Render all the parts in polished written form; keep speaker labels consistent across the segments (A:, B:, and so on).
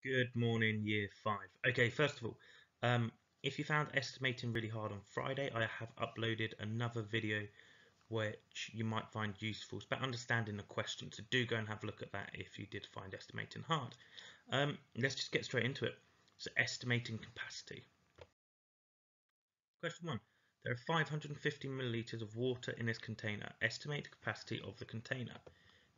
A: Good morning, year five. Okay, first of all, if you found estimating really hard on Friday, I have uploaded another video which you might find useful. It's about understanding the question, so do go and have a look at that if you did find estimating hard. Let's just get straight into it. So, estimating capacity. Question one. There are 550 milliliters of water in this container. Estimate the capacity of the container.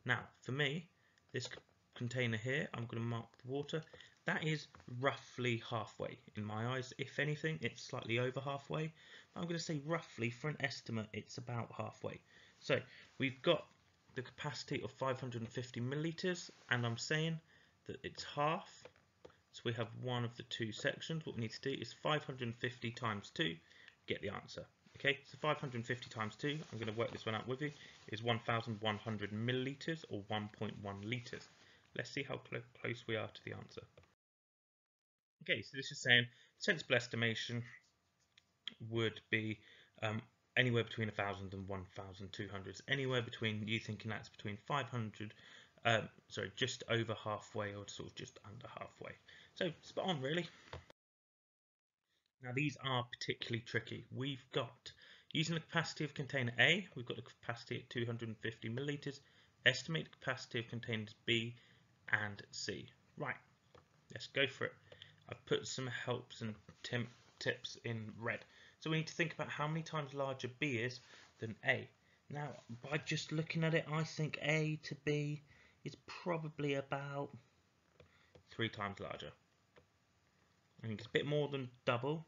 A: Now, for me, this container here, I'm going to mark the water. That is roughly halfway in my eyes. If anything, it's slightly over halfway. But I'm going to say roughly, for an estimate, it's about halfway. So we've got the capacity of 550 milliliters, and I'm saying that it's half. So we have one of the two sections. What we need to do is 550 times 2, get the answer. Okay, so 550 times 2, I'm going to work this one out with you, is 1,100 milliliters or 1.1 liters. Let's see how close we are to the answer. Okay, so this is saying sensible estimation would be anywhere between 1,000 and 1,200. Anywhere between, you thinking that's between 500, just over halfway or sort of just under halfway. So spot on, really. Now these are particularly tricky. We've got, using the capacity of container A, we've got the capacity at 250 milliliters. Estimate the capacity of containers B and C. Right, let's go for it. I've put some helps and tips in red. So we need to think about how many times larger B is than A. Now, by just looking at it, I think A to B is probably about 3 times larger. I think it's a bit more than double,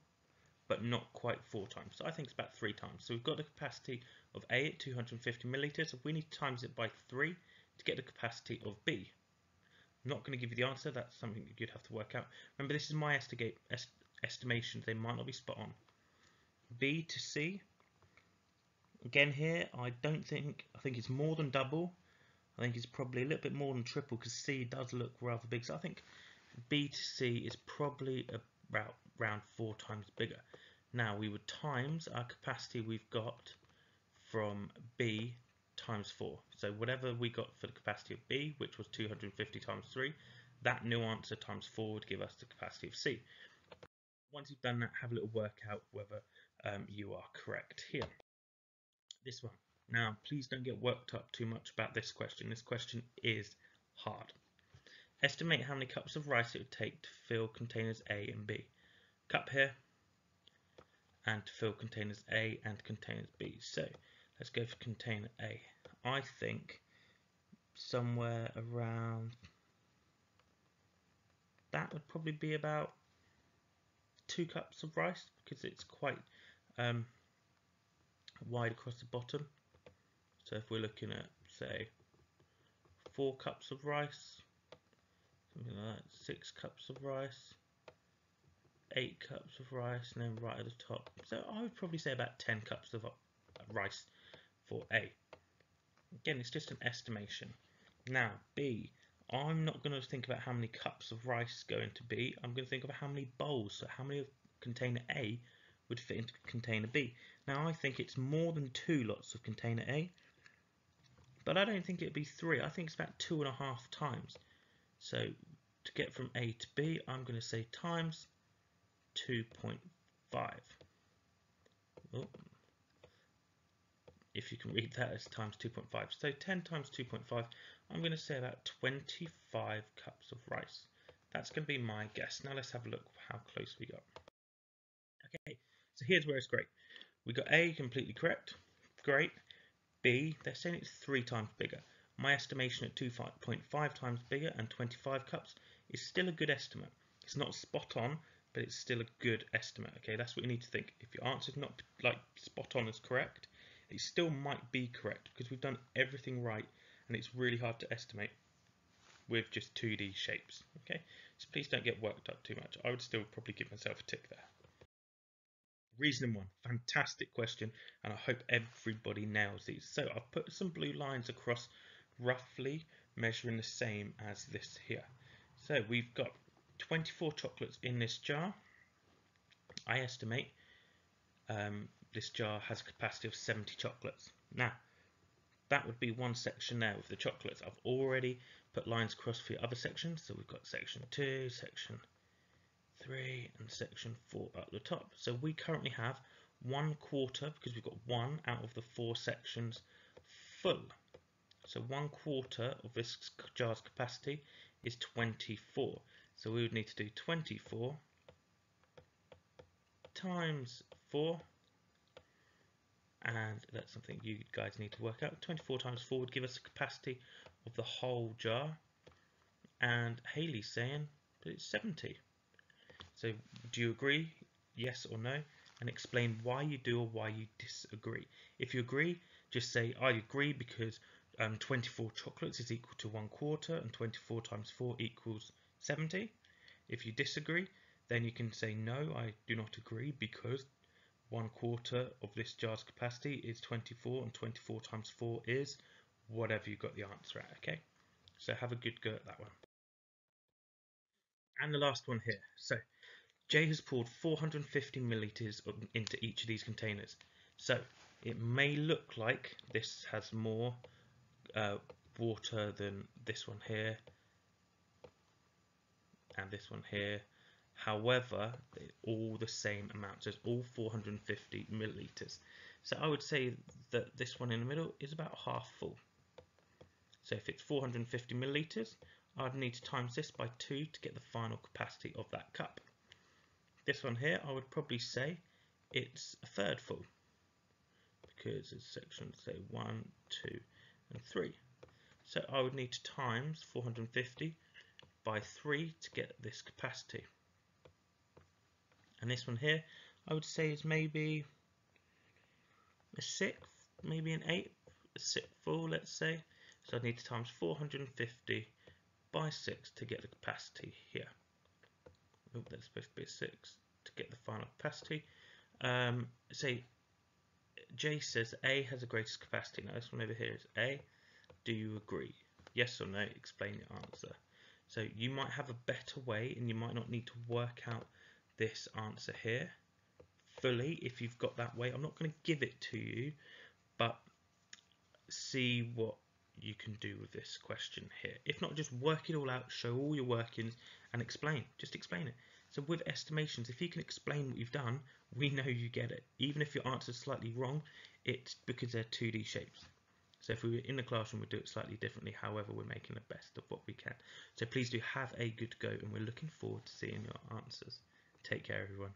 A: but not quite 4 times. So I think it's about 3 times. So we've got the capacity of A at 250 milliliters. We need to times it by 3 to get the capacity of B. I'm not going to give you the answer. That's something that you'd have to work out. Remember, this is my estimations. They might not be spot on. B to C. Again here, I think it's more than double. I think it's probably a little bit more than triple because C does look rather big. So I think B to C is probably around 4 times bigger. Now we would times our capacity we've got from B times 4. So whatever we got for the capacity of B, which was 250 times 3, that new answer times 4 would give us the capacity of C. Once you've done that, have a little workout whether you are correct here. This one. Now, please don't get worked up too much about this question. This question is hard. Estimate how many cups of rice it would take to fill containers A and B. Cup here, and to fill containers A and containers B. So, let's go for container A. I think somewhere around, that would probably be about 2 cups of rice because it's quite wide across the bottom. So if we're looking at, say, 4 cups of rice, something like that, 6 cups of rice, 8 cups of rice, and then right at the top. So I would probably say about 10 cups of rice for A. Again, it's just an estimation. Now, B, I'm not going to think about how many cups of rice go into B. I'm going to think of how many bowls, so how many of container A would fit into container B. Now, I think it's more than 2 lots of container A, but I don't think it'd be 3. I think it's about 2.5 times. So to get from A to B, I'm going to say times 2.5. Oh, if you can read that as times 2.5. So 10 times 2.5, I'm going to say about 25 cups of rice. That's going to be my guess. Now let's have a look how close we got. Okay, so here's where it's great. We got A completely correct. Great. B, they're saying it's 3 times bigger. My estimation at 2.5 times bigger and 25 cups is still a good estimate. It's not spot on, but it's still a good estimate. Okay, that's what you need to think. If your answer's not like spot on as correct, it still might be correct because we've done everything right and it's really hard to estimate with just 2D shapes. Okay, so please don't get worked up too much. I would still probably give myself a tick there. Reasoning 1, fantastic question, and I hope everybody nails these. So I've put some blue lines across, roughly measuring the same as this here. So we've got 24 chocolates in this jar. I estimate this jar has a capacity of 70 chocolates. Now, that would be one section there with the chocolates. I've already put lines across for the other sections, so we've got section 2, section 3 and section 4 at the top. So we currently have 1/4, because we've got 1 out of the 4 sections full. So 1/4 of this jar's capacity is 24. So we would need to do 24 times 4, and that's something you guys need to work out. 24 times 4 would give us a capacity of the whole jar, and Haley's saying that it's 70. So do you agree, yes or no, and explain why you do or why you disagree. If you agree, just say I agree because 24 chocolates is equal to 1/4 and 24 times 4 equals 70. If you disagree, then you can say no, I do not agree because 1/4 of this jar's capacity is 24 and 24 times 4 is whatever you got the answer at, okay? So have a good go at that one. And the last one here. So Jay has poured 450 millilitres into each of these containers. So it may look like this has more water than this one here and this one here. However, they're all the same amount, so it's all 450 millilitres. So I would say that this one in the middle is about half full. So if it's 450 millilitres, I'd need to times this by 2 to get the final capacity of that cup. This one here, I would probably say it's a third full, because it's sections, say 1, 2 and 3. So I would need to times 450 by 3 to get this capacity. And this one here, I would say is maybe a sixth, maybe an eighth, a sixth full, let's say. So I need to times 450 by 6 to get the capacity here. Oh, that's supposed to be a 6 to get the final capacity. Say Jay says A has the greatest capacity. Now this one over here is A. Do you agree? Yes or no? Explain your answer. So you might have a better way and you might not need to work out this answer here fully if you've got that way. I'm not going to give it to you, but see what you can do with this question here. If not, just work it all out, show all your workings and explain. Just explain it. So with estimations, if you can explain what you've done, we know you get it. Even if your answer is slightly wrong, it's because they're 2D shapes. So if we were in the classroom, we'd do it slightly differently. However, we're making the best of what we can. So please do have a good go, and we're looking forward to seeing your answers. Take care, everyone.